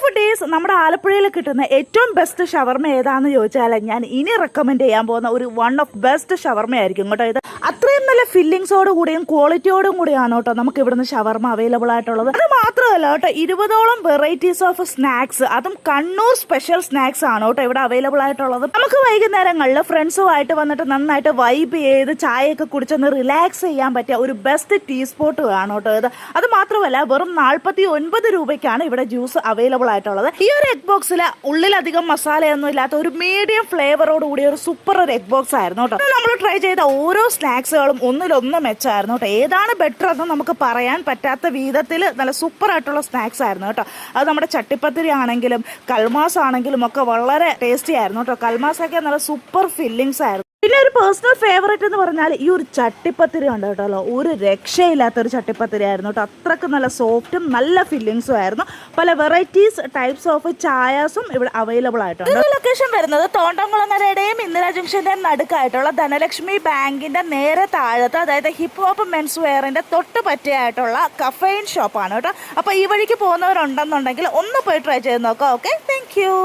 Foodies നമ്മുടെ ആലപ്പുഴയിൽ കിട്ടുന്ന ഏറ്റവും ബെസ്റ്റ് ഷവർമ ഏതാണെന്ന് ചോദിച്ചാൽ ഞാൻ ഇനി റെക്കമെൻഡ് ചെയ്യാൻ പോകുന്ന ഒരു വൺ ഓഫ് ബെസ്റ്റ് ഷവർമ ആയിരിക്കും കേട്ടോ. ഇത് അത്രയും നല്ല ഫില്ലിങ്സോട് കൂടിയും ക്വാളിറ്റിയോടും കൂടിയാണ് കേട്ടോ നമുക്ക് ഇവിടുന്ന് ഷവർമ അവൈലബിൾ ആയിട്ടുള്ളത്. അത് മാത്രമല്ല കേട്ടോ, 20ഓളം വെറൈറ്റീസ് ഓഫ് സ്നാക്സ്, അതും കണ്ണൂർ സ്പെഷ്യൽ സ്നാക്സ് ആണ് കേട്ടോ ഇവിടെ അവൈലബിൾ ആയിട്ടുള്ളത്. നമുക്ക് വൈകുന്നേരങ്ങളിൽ ഫ്രണ്ട്സുമായിട്ട് വന്നിട്ട് നന്നായിട്ട് വൈബ് ചെയ്ത് ചായയൊക്കെ കുടിച്ചൊന്ന് റിലാക്സ് ചെയ്യാൻ പറ്റിയ ഒരു ബെസ്റ്റ് ടീ സ്പോട്ട് ആണ് കേട്ടോ ഇത്. അത് മാത്രമല്ല വെറും 49 രൂപയ്ക്കാണ് ഇവിടെ ജ്യൂസ് അവൈലബിൾ ആയിട്ടുള്ളത്. ഈ ഒരു എഗ് ബോക്സിൽ ഉള്ളിലധികം മസാലയൊന്നും ഇല്ലാത്ത ഒരു മീഡിയം ഫ്ലേവറോട് കൂടിയ ഒരു സൂപ്പർ ഒരു എഗ് ബോക്സ് ആയിരുന്നു കേട്ടോ. നമ്മൾ ട്രൈ ചെയ്ത ഓരോ സ്നാക്സുകളും ഒന്നിലൊന്ന് മെച്ചമായിരുന്നു കേട്ടോ. ഏതാണ് ബെറ്റർ എന്ന് നമുക്ക് പറയാൻ പറ്റാത്ത വിധത്തിൽ നല്ല സൂപ്പർ ആയിട്ടുള്ള സ്നാക്സ് ആയിരുന്നു കേട്ടോ. അത് നമ്മുടെ ചട്ടിപ്പത്തിരി ആണെങ്കിലും കൽമാസ് ആണെങ്കിലും ഒക്കെ വളരെ ടേസ്റ്റി ആയിരുന്നു കേട്ടോ. കൽമാസൊക്കെ നല്ല സൂപ്പർ ഫില്ലിങ്സ് ആയിരുന്നു. പിന്നെ ഒരു പേഴ്സണൽ ഫേവറേറ്റ് എന്ന് പറഞ്ഞാൽ ഈ ഒരു ചട്ടിപ്പത്തിരി ഉണ്ട് കേട്ടോ. ഒരു രക്ഷയില്ലാത്തൊരു ചട്ടിപ്പത്തിരി ആയിരുന്നു കേട്ടോ. അത്രക്ക് നല്ല സോഫ്റ്റും നല്ല ഫില്ലിങ്സും ആയിരുന്നു. പല വെറൈറ്റീസ് ടൈപ്സ് ഓഫ് ചായാസും ഇവിടെ അവൈലബിൾ ആയിട്ടുണ്ട്. ലൊക്കേഷൻ വരുന്നത് തോണ്ടംകുളങ്ങരയുടെയും ഇന്ദിരാ ജംഗ്ഷന്റെയും നടുക്കായിട്ടുള്ള ധനലക്ഷ്മി ബാങ്കിന്റെ നേരെ താഴത്ത്, അതായത് ഹിപ്പ് ഹോപ്പ് മെൻസ് വെയറിന്റെ തൊട്ട് പറ്റിയായിട്ടുള്ള കഫൈൻ ഷോപ്പാണ് കേട്ടോ. അപ്പോൾ ഈ വഴിക്ക് പോകുന്നവരുണ്ടെന്നുണ്ടെങ്കിൽ ഒന്ന് പോയി ട്രൈ ചെയ്ത് നോക്കാം. Okay, thank you.